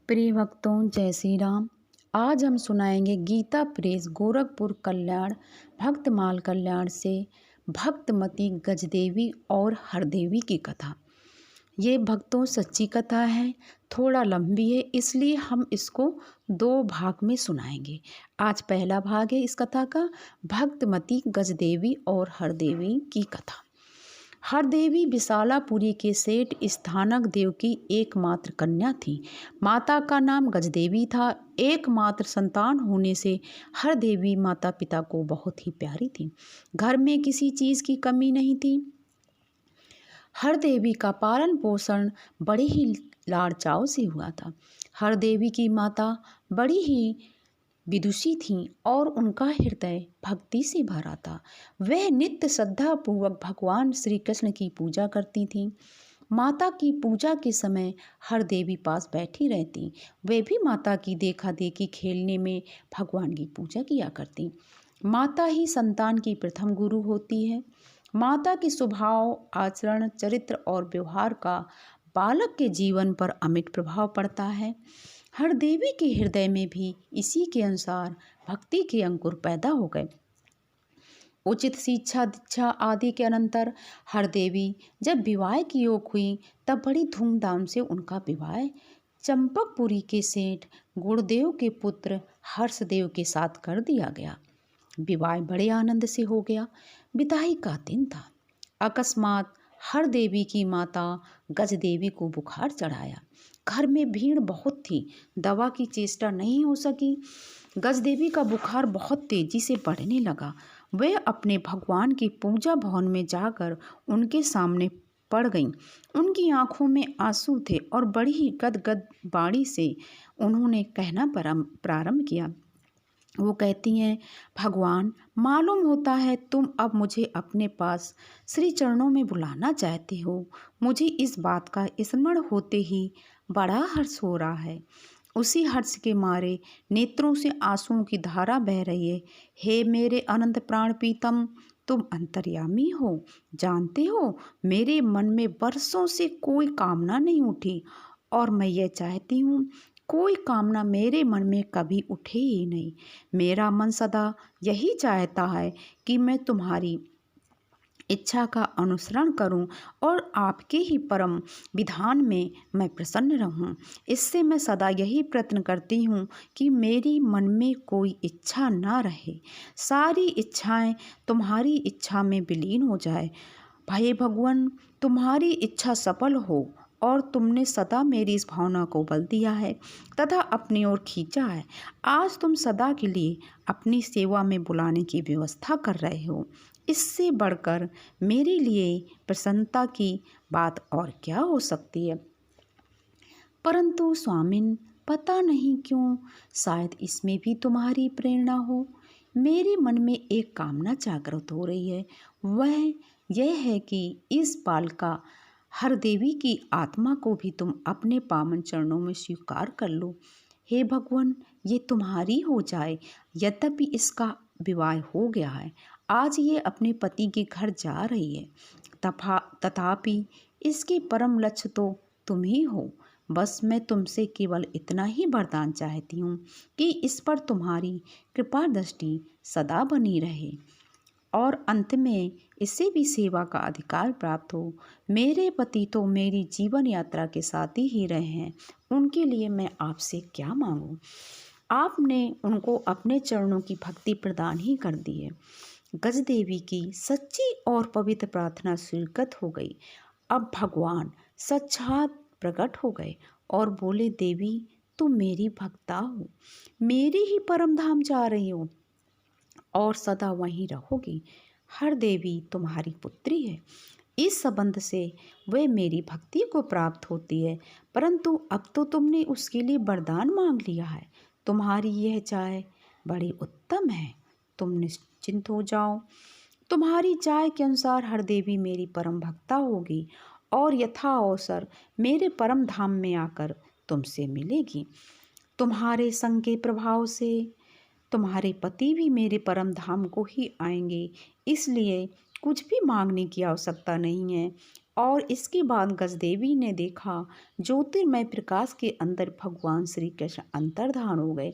प्रिय भक्तों, जय श्री राम। आज हम सुनाएंगे गीता प्रेस गोरखपुर कल्याण भक्तमाल कल्याण से भक्तमती गजदेवी और हरदेवी की कथा। ये भक्तों सच्ची कथा है, थोड़ा लंबी है, इसलिए हम इसको दो भाग में सुनाएंगे। आज पहला भाग है इस कथा का, भक्तमती गजदेवी और हरदेवी की कथा। हरदेवी विशालापुरी के सेठ स्थानक देव की एकमात्र कन्या थी। माता का नाम गजदेवी था। एकमात्र संतान होने से हरदेवी माता पिता को बहुत ही प्यारी थी। घर में किसी चीज़ की कमी नहीं थी। हरदेवी का पालन पोषण बड़े ही लाड़ चाव से हुआ था। हरदेवी की माता बड़ी ही विदुषी थीं और उनका हृदय भक्ति से भरा था। वह नित्य श्रद्धापूर्वक भगवान श्री कृष्ण की पूजा करती थीं। माता की पूजा के समय हरदेवी पास बैठी रहती। वे भी माता की देखा देखी खेलने में भगवान की पूजा किया करती। माता ही संतान की प्रथम गुरु होती है। माता के स्वभाव, आचरण, चरित्र और व्यवहार का बालक के जीवन पर अमिट प्रभाव पड़ता है। हरदेवी के हृदय में भी इसी के अनुसार भक्ति के अंकुर पैदा हो गए। उचित शिक्षा दीक्षा आदि के अनंतर हरदेवी जब विवाह की योग हुई तब बड़ी धूमधाम से उनका विवाह चंपकपुरी के सेठ गुणदेव के पुत्र हर्षदेव के साथ कर दिया गया। विवाह बड़े आनंद से हो गया। विदाई का दिन था। अकस्मात हरदेवी की माता गजदेवी को बुखार चढ़ाया। घर में भीड़ बहुत थी, दवा की चेष्टा नहीं हो सकी। गजदेवी का बुखार बहुत तेजी से बढ़ने लगा। वे अपने भगवान की पूजा भवन में जाकर उनके सामने पड़ गईं। उनकी आंखों में आंसू थे और बड़ी ही गदगद वाणी से उन्होंने कहना प्रारंभ किया। वो कहती हैं, भगवान, मालूम होता है तुम अब मुझे अपने पास श्री चरणों में बुलाना चाहते हो। मुझे इस बात का स्मरण होते ही बड़ा हर्ष हो रहा है। उसी हर्ष के मारे नेत्रों से आंसुओं की धारा बह रही है। हे मेरे अनंत प्राण प्रीतम, तुम अंतर्यामी हो। जानते हो, मेरे मन में बरसों से कोई कामना नहीं उठी और मैं ये चाहती हूँ कोई कामना मेरे मन में कभी उठे ही नहीं। मेरा मन सदा यही चाहता है कि मैं तुम्हारी इच्छा का अनुसरण करूं और आपके ही परम विधान में मैं प्रसन्न रहूं। इससे मैं सदा यही प्रयत्न करती हूं कि मेरी मन में कोई इच्छा ना रहे, सारी इच्छाएं तुम्हारी इच्छा में विलीन हो जाए। भाई भगवान, तुम्हारी इच्छा सफल हो और तुमने सदा मेरी इस भावना को बल दिया है तथा अपनी ओर खींचा है। आज तुम सदा के लिए अपनी सेवा में बुलाने की व्यवस्था कर रहे हो। इससे बढ़कर मेरे लिए प्रसन्नता की बात और क्या हो सकती है। परंतु स्वामिन, पता नहीं क्यों, शायद इसमें भी तुम्हारी प्रेरणा हो। मेरे मन में एक कामना जागृत हो रही है। वह यह है कि इस बालिका हरदेवी की आत्मा को भी तुम अपने पावन चरणों में स्वीकार कर लो। हे भगवान, ये तुम्हारी हो जाए। यद्यपि इसका विवाह हो गया है, आज ये अपने पति के घर जा रही है, तथापि इसके परम लक्ष्य तो तुम ही हो। बस मैं तुमसे केवल इतना ही वरदान चाहती हूँ कि इस पर तुम्हारी कृपा दृष्टि सदा बनी रहे और अंत में इससे भी सेवा का अधिकार प्राप्त हो। मेरे पति तो मेरी जीवन यात्रा के साथी ही रहे हैं, उनके लिए मैं आपसे क्या मांगूं। आपने उनको अपने चरणों की भक्ति प्रदान ही कर दी है। गजदेवी की सच्ची और पवित्र प्रार्थना स्वीकृत हो गई। अब भगवान साक्षात प्रकट हो गए और बोले, देवी, तुम मेरी भक्ता हो, मेरी ही परम धाम जा रही हो और सदा वहीं रहोगी। हरदेवी तुम्हारी पुत्री है। इस संबंध से वह मेरी भक्ति को प्राप्त होती है। परंतु अब तो तुमने उसके लिए वरदान मांग लिया है। तुम्हारी यह चाह बड़ी उत्तम है, तुम निश्चिंत हो जाओ। तुम्हारी चाह के अनुसार हरदेवी मेरी परम भक्ता होगी और यथा अवसर मेरे परम धाम में आकर तुमसे मिलेगी। तुम्हारे संग के प्रभाव से तुम्हारे पति भी मेरे परम धाम को ही आएंगे, इसलिए कुछ भी मांगने की आवश्यकता नहीं है। और इसके बाद गजदेवी ने देखा ज्योतिर्मय प्रकाश के अंदर भगवान श्री कृष्ण अंतर्धान हो गए।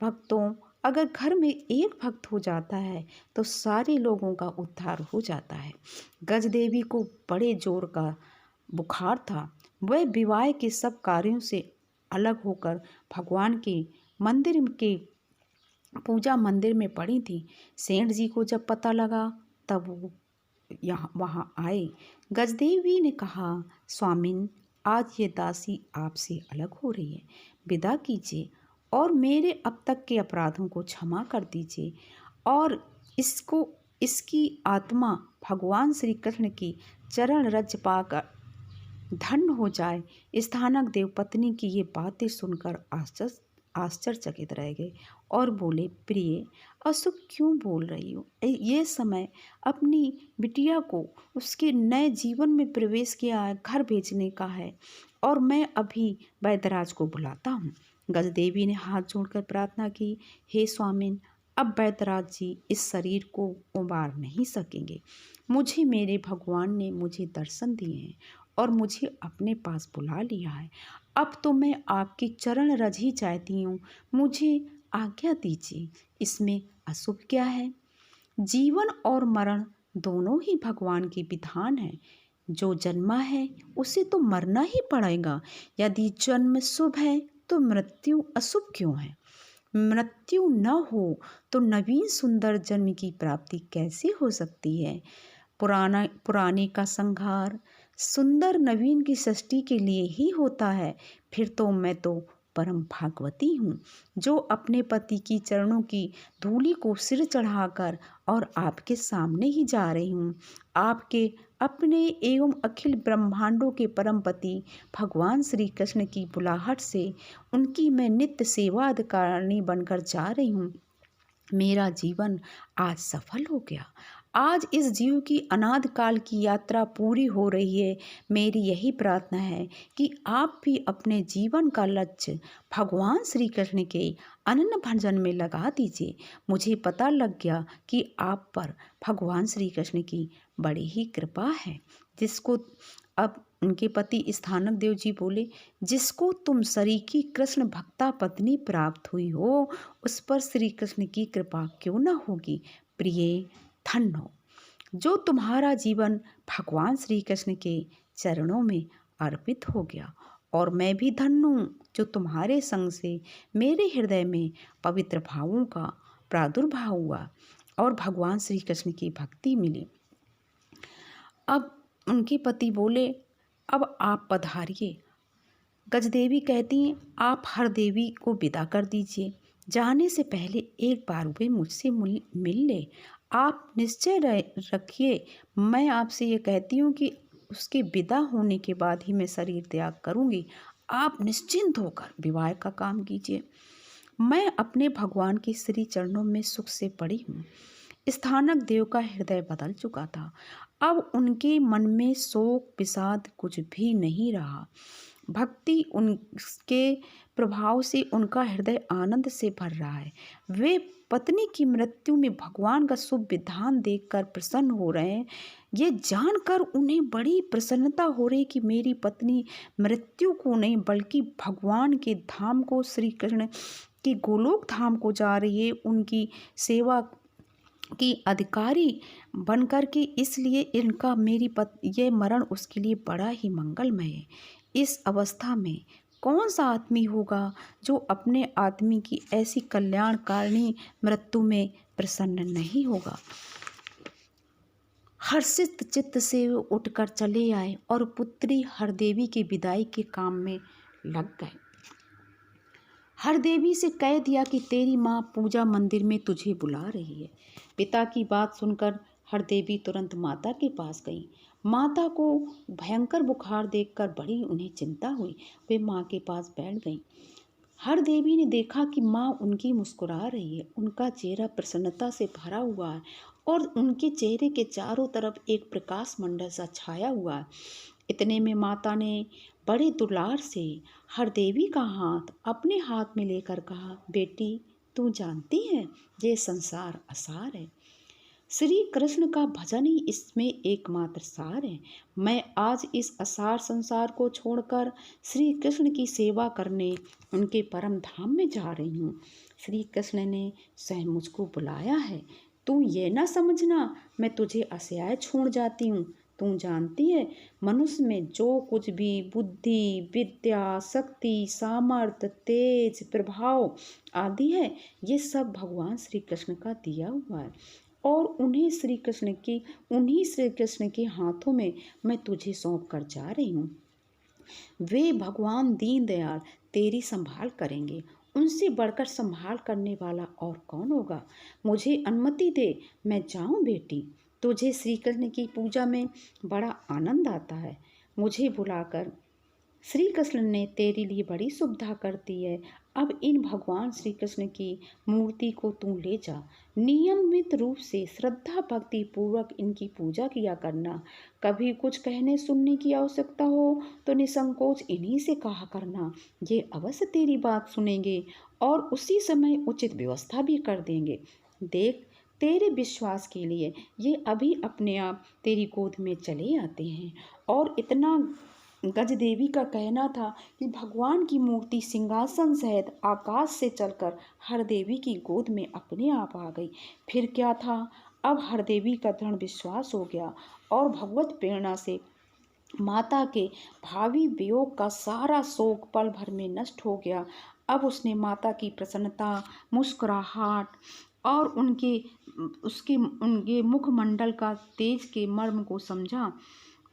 भक्तों, अगर घर में एक भक्त हो जाता है तो सारे लोगों का उद्धार हो जाता है। गजदेवी को बड़े जोर का बुखार था। वह विवाह के सब कार्यों से अलग होकर भगवान के मंदिर के पूजा मंदिर में पड़ी थी। सेठ जी को जब पता लगा तब वो वहाँ आए। गजदेवी ने कहा, स्वामिन, आज ये दासी आपसे अलग हो रही है, विदा कीजिए और मेरे अब तक के अपराधों को क्षमा कर दीजिए और इसकी आत्मा भगवान श्री कृष्ण की चरण रज पाकर धन्य हो जाए। स्थानक देव पत्नी की ये बातें सुनकर आश्चर्यचकित रह गए और बोले, प्रिय, अशुभ क्यों बोल रही हो? ये समय अपनी बिटिया को उसके नए जीवन में प्रवेश किया है, घर भेजने का है और मैं अभी वैद्यराज को बुलाता हूँ। गजदेवी ने हाथ जोड़कर प्रार्थना की, हे स्वामिन, अब वैद्यराज जी इस शरीर को उबार नहीं सकेंगे। मुझे मेरे भगवान ने मुझे दर्शन दिए हैं और मुझे अपने पास बुला लिया है। अब तो मैं आपकी चरण रज ही चाहती हूँ, मुझे आज्ञा दीजिए। इसमें अशुभ क्या है? जीवन और मरण दोनों ही भगवान की विधान है। जो जन्मा है उसे तो मरना ही पड़ेगा। यदि जन्म शुभ है तो मृत्यु अशुभ क्यों है? मृत्यु न हो तो नवीन सुंदर जन्म की प्राप्ति कैसे हो सकती है? पुराने का संहार सुंदर नवीन की सृष्टि के लिए ही होता है। फिर तो मैं तो परम भागवती हूँ, जो अपने पति की चरणों की धूलि को सिर चढ़ाकर और आपके सामने ही जा रही हूँ। आपके अपने एवं अखिल ब्रह्मांडों के परम पति भगवान श्री कृष्ण की बुलाहट से उनकी मैं नित्य सेवा अधिकारिणी बनकर जा रही हूँ। मेरा जीवन आज सफल हो गया। आज इस जीव की अनादि काल की यात्रा पूरी हो रही है। मेरी यही प्रार्थना है कि आप भी अपने जीवन का लक्ष्य भगवान श्री कृष्ण के अनन्य भजन में लगा दीजिए। मुझे पता लग गया कि आप पर भगवान श्री कृष्ण की बड़ी ही कृपा है। जिसको अब उनके पति स्थानक देव जी बोले, जिसको तुम सरीखी कृष्ण भक्ता पत्नी प्राप्त हुई हो, उस पर श्री कृष्ण की कृपा क्यों न होगी? प्रिय, धन्य हो जो तुम्हारा जीवन भगवान श्री कृष्ण के चरणों में अर्पित हो गया, और मैं भी धन्य हूँ जो तुम्हारे संग से मेरे हृदय में पवित्र भावों का प्रादुर्भाव हुआ और भगवान श्री कृष्ण की भक्ति मिली। अब उनके पति बोले, अब आप पधारिए। गजदेवी कहती हैं, आप हर देवी को विदा कर दीजिए। जाने से पहले एक बार वे मुझसे मिल ले। आप निश्चय रखिए, मैं आपसे ये कहती हूँ कि उसके विदा होने के बाद ही मैं शरीर त्याग करूँगी। आप निश्चिंत होकर विवाह का काम कीजिए। मैं अपने भगवान के श्री चरणों में सुख से पड़ी हूँ। स्थानक देव का हृदय बदल चुका था। अब उनके मन में शोक विषाद कुछ भी नहीं रहा। भक्ति उनके प्रभाव से उनका हृदय आनंद से भर रहा है। वे पत्नी की मृत्यु में भगवान का शुभ विधान देखकर प्रसन्न हो रहे हैं। ये जानकर उन्हें बड़ी प्रसन्नता हो रही कि मेरी पत्नी मृत्यु को नहीं बल्कि भगवान के धाम को, श्री कृष्ण की गोलोक धाम को जा रही है, उनकी सेवा की अधिकारी बनकर के। इसलिए इनका ये मरण उसके लिए बड़ा ही मंगलमय है। इस अवस्था में कौन सा आदमी होगा जो अपने आदमी की ऐसी कल्याणकारिणी मृत्यु में प्रसन्न नहीं होगा। हर्षित चित्त से वे उठकर चले आए और पुत्री हरदेवी के विदाई के काम में लग गए। हरदेवी से कह दिया कि तेरी माँ पूजा मंदिर में तुझे बुला रही है। पिता की बात सुनकर हरदेवी तुरंत माता के पास गई। माता को भयंकर बुखार देखकर बड़ी उन्हें चिंता हुई। वे माँ के पास बैठ गईं। हरदेवी ने देखा कि माँ उनकी मुस्कुरा रही है। उनका चेहरा प्रसन्नता से भरा हुआ है और उनके चेहरे के चारों तरफ एक प्रकाश मंडल सा छाया हुआ है। इतने में माता ने बड़े दुलार से हरदेवी का हाथ अपने हाथ में लेकर कहा, बेटी, तू जानती है ये संसार असार है। श्री कृष्ण का भजन ही इसमें एकमात्र सार है। मैं आज इस असार संसार को छोड़कर श्री कृष्ण की सेवा करने उनके परम धाम में जा रही हूँ। श्री कृष्ण ने स्वयं मुझको बुलाया है। तू ये ना समझना मैं तुझे असहाय छोड़ जाती हूँ। तू जानती है, मनुष्य में जो कुछ भी बुद्धि, विद्या, शक्ति, सामर्थ्य, तेज, प्रभाव आदि है, ये सब भगवान श्री कृष्ण का दिया हुआ है और उन्हीं श्री कृष्ण के हाथों में मैं तुझे सौंप कर जा रही हूँ। वे भगवान दीनदयाल तेरी संभाल करेंगे। उनसे बढ़कर संभाल करने वाला और कौन होगा। मुझे अनुमति दे, मैं जाऊं बेटी। तुझे श्री कृष्ण की पूजा में बड़ा आनंद आता है। मुझे बुलाकर श्री कृष्ण ने तेरे लिए बड़ी सुविधा कर दी है। अब इन भगवान श्री कृष्ण की मूर्ति को तू ले जा। नियमित रूप से श्रद्धा भक्ति पूर्वक इनकी पूजा किया करना। कभी कुछ कहने सुनने की आवश्यकता हो तो निसंकोच इन्हीं से कहा करना। ये अवश्य तेरी बात सुनेंगे और उसी समय उचित व्यवस्था भी कर देंगे। देख, तेरे विश्वास के लिए ये अभी अपने आप तेरी गोद में चले आते हैं। और इतना गज देवी का कहना था कि भगवान की मूर्ति सिंहासन सहित आकाश से चलकर हर देवी की गोद में अपने आप आ गई। फिर क्या था, अब हर देवी का दृढ़ विश्वास हो गया और भगवत प्रेरणा से माता के भावी वियोग का सारा शोक पल भर में नष्ट हो गया। अब उसने माता की प्रसन्नता, मुस्कुराहट और उनके मुखमंडल का तेज के मर्म को समझा।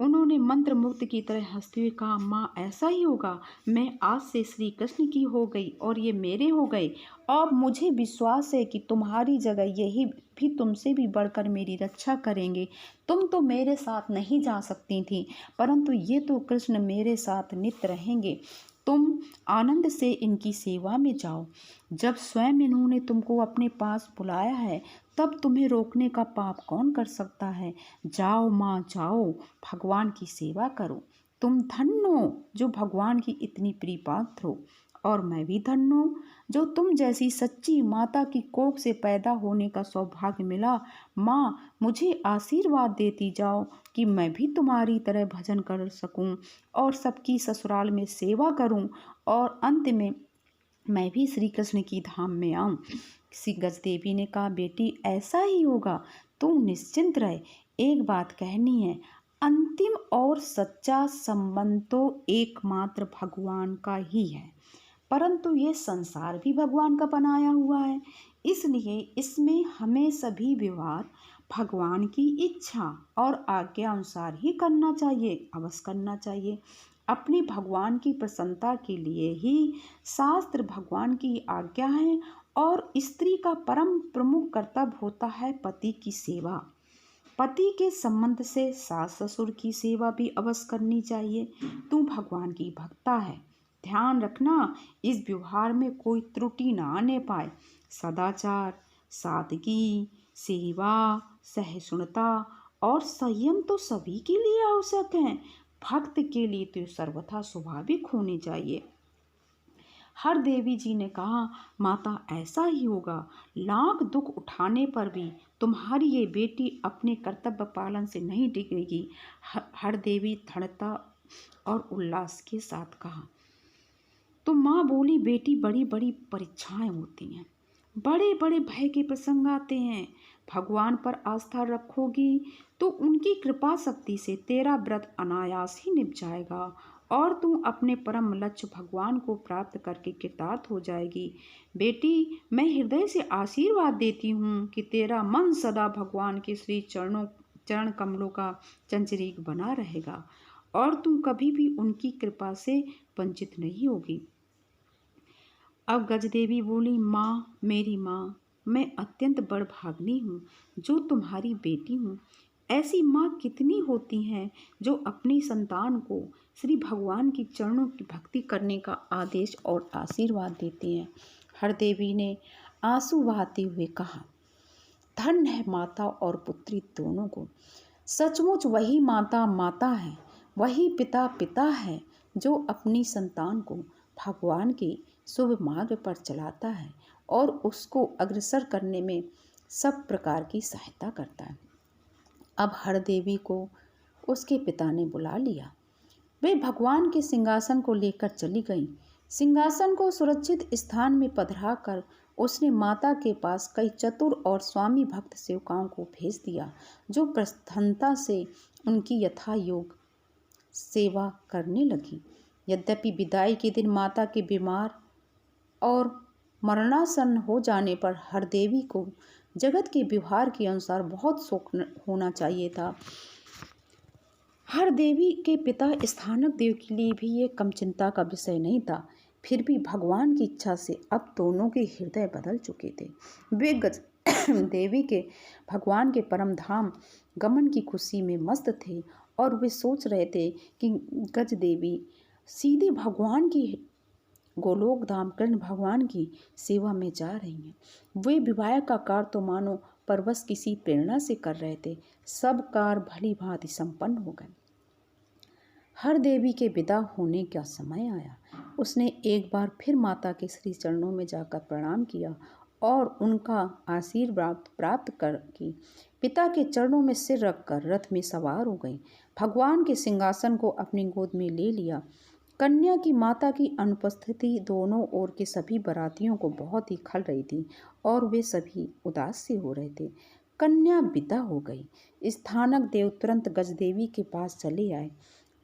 उन्होंने मंत्र मुग्ध की तरह हंसते हुए कहा, माँ ऐसा ही होगा। मैं आज से श्री कृष्ण की हो गई और ये मेरे हो गए। अब मुझे विश्वास है कि तुम्हारी जगह यही भी तुमसे भी बढ़कर मेरी रक्षा करेंगे। तुम तो मेरे साथ नहीं जा सकती थी, परंतु ये तो कृष्ण मेरे साथ नित्य रहेंगे। तुम आनंद से इनकी सेवा में जाओ। जब स्वयं इन्होंने तुमको अपने पास बुलाया है, तब तुम्हें रोकने का पाप कौन कर सकता है। जाओ माँ जाओ, भगवान की सेवा करो। तुम धन्य हो जो भगवान की इतनी प्रिय पात्र हो, और मैं भी धन्य हूँ जो तुम जैसी सच्ची माता की कोख से पैदा होने का सौभाग्य मिला। माँ, मुझे आशीर्वाद देती जाओ कि मैं भी तुम्हारी तरह भजन कर सकूं और सबकी ससुराल में सेवा करूं और अंत में मैं भी श्री कृष्ण की धाम में आऊं। श्री गज देवी ने कहा, बेटी ऐसा ही होगा, तू निश्चिंत रहे। एक बात कहनी है, अंतिम और सच्चा संबंध तो एकमात्र भगवान का ही है, परंतु ये संसार भी भगवान का बनाया हुआ है, इसलिए इसमें हमें सभी व्यवहार भगवान की इच्छा और आज्ञा अनुसार ही करना चाहिए, अवश्य करना चाहिए। अपने भगवान की प्रसन्नता के लिए ही शास्त्र भगवान की आज्ञा है और स्त्री का परम प्रमुख कर्तव्य होता है पति की सेवा। पति के संबंध से सास ससुर की सेवा भी अवश्य करनी चाहिए। तू भगवान की भक्ता है, ध्यान रखना इस व्यवहार में कोई त्रुटि ना आने पाए। सदाचार, सादगी, सेवा, सहिष्णुता और संयम तो सभी के लिए आवश्यक हैं। भक्त के लिए तो सर्वथा स्वाभाविक होनी चाहिए। हर देवी जी ने कहा, माता ऐसा ही होगा। लाख दुख उठाने पर भी तुम्हारी ये बेटी अपने कर्तव्य पालन से नहीं डिगेगी। हर देवी दृढ़ता और उल्लास के साथ कहा। तो माँ बोली, बेटी बड़ी बड़ी परीक्षाएं होती हैं, बड़े बड़े भय के प्रसंग आते हैं। भगवान पर आस्था रखोगी तो उनकी कृपा शक्ति से तेरा व्रत अनायास ही निभ जाएगा और तू अपने परम लक्ष्य भगवान को प्राप्त करके कृतार्थ हो जाएगी। बेटी, मैं हृदय से आशीर्वाद देती हूँ कि तेरा मन सदा भगवान के श्री चरण कमलों का चंचरीक बना रहेगा और तू कभी भी उनकी कृपा से वंचित नहीं होगी। अब गजदेवी बोली, माँ, मेरी माँ, मैं अत्यंत बड़भागिनी हूँ जो तुम्हारी बेटी हूँ। ऐसी माँ कितनी होती हैं जो अपनी संतान को श्री भगवान की चरणों की भक्ति करने का आदेश और आशीर्वाद देती हैं। हर देवी ने आंसू बहाते हुए कहा, धन्य है माता और पुत्री दोनों को। सचमुच वही माता माता है, वही पिता पिता है जो अपनी संतान को भगवान के शुभ मार्ग पर चलाता है और उसको अग्रसर करने में सब प्रकार की सहायता करता है। अब हर देवी को उसके पिता ने बुला लिया। वे भगवान के सिंहासन को लेकर चली गईं। सिंहासन को सुरक्षित स्थान में पधरा कर उसने माता के पास कई चतुर और स्वामी भक्त सेवकाओं को भेज दिया, जो प्रसन्नता से उनकी यथा योग सेवा करने लगी। यद्यपि विदाई के दिन माता के बीमार और मरणासन्न हो जाने पर हर देवी को जगत के व्यवहार के अनुसार बहुत शोक होना चाहिए था। हर देवी के पिता स्थानक देव के लिए भी ये कम चिंता का विषय नहीं था। फिर भी भगवान की इच्छा से अब दोनों के हृदय बदल चुके थे। वे गज देवी के भगवान के परम धाम गमन की खुशी में मस्त थे और वे सोच रहे थे कि गज देवी सीधे भगवान की गोलोक धाम कृष्ण भगवान की सेवा में जा रही हैं। वे विवाह का कार्य तो मानो परवश किसी प्रेरणा से कर रहे थे। सब कार्य भली भांति संपन्न हो गए। हर देवी के विदा होने का समय आया। उसने एक बार फिर माता के श्री चरणों में जाकर प्रणाम किया और उनका आशीर्वाद प्राप्त करके पिता के चरणों में सिर रखकर रथ में सवार हो गई। भगवान के सिंहासन को अपनी गोद में ले लिया। कन्या की माता की अनुपस्थिति दोनों ओर के सभी बारातियों को बहुत ही खल रही थी और वे सभी उदास से हो रहे थे। कन्या विदा हो गई। स्थानक देव तुरंत गजदेवी के पास चले आए।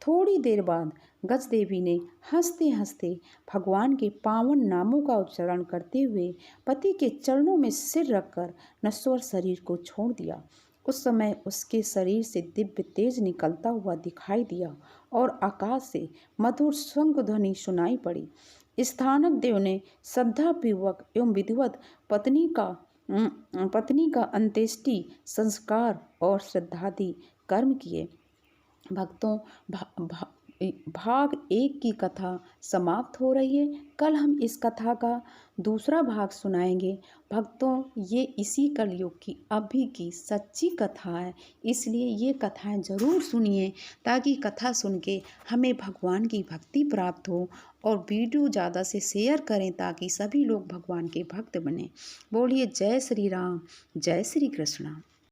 थोड़ी देर बाद गजदेवी ने हंसते हंसते भगवान के पावन नामों का उच्चारण करते हुए पति के चरणों में सिर रखकर नश्वर शरीर को छोड़ दिया। उस समय उसके शरीर से दिव्य तेज निकलता हुआ दिखाई दिया और आकाश से मधुर शंख ध्वनि सुनाई पड़ी। स्थानक देव ने श्रद्धापूर्वक एवं विधिवत पत्नी का अंत्येष्टि संस्कार और श्रद्धादि कर्म किए। भक्तों, भाग 1 की कथा समाप्त हो रही है। कल हम इस कथा का दूसरा भाग सुनाएंगे। भक्तों, ये इसी कलयुग की अभी की सच्ची कथा है, इसलिए ये कथाएं ज़रूर सुनिए ताकि कथा सुन के हमें भगवान की भक्ति प्राप्त हो। और वीडियो ज़्यादा से शेयर करें ताकि सभी लोग भगवान के भक्त बने। बोलिए जय श्री राम, जय श्री कृष्णा।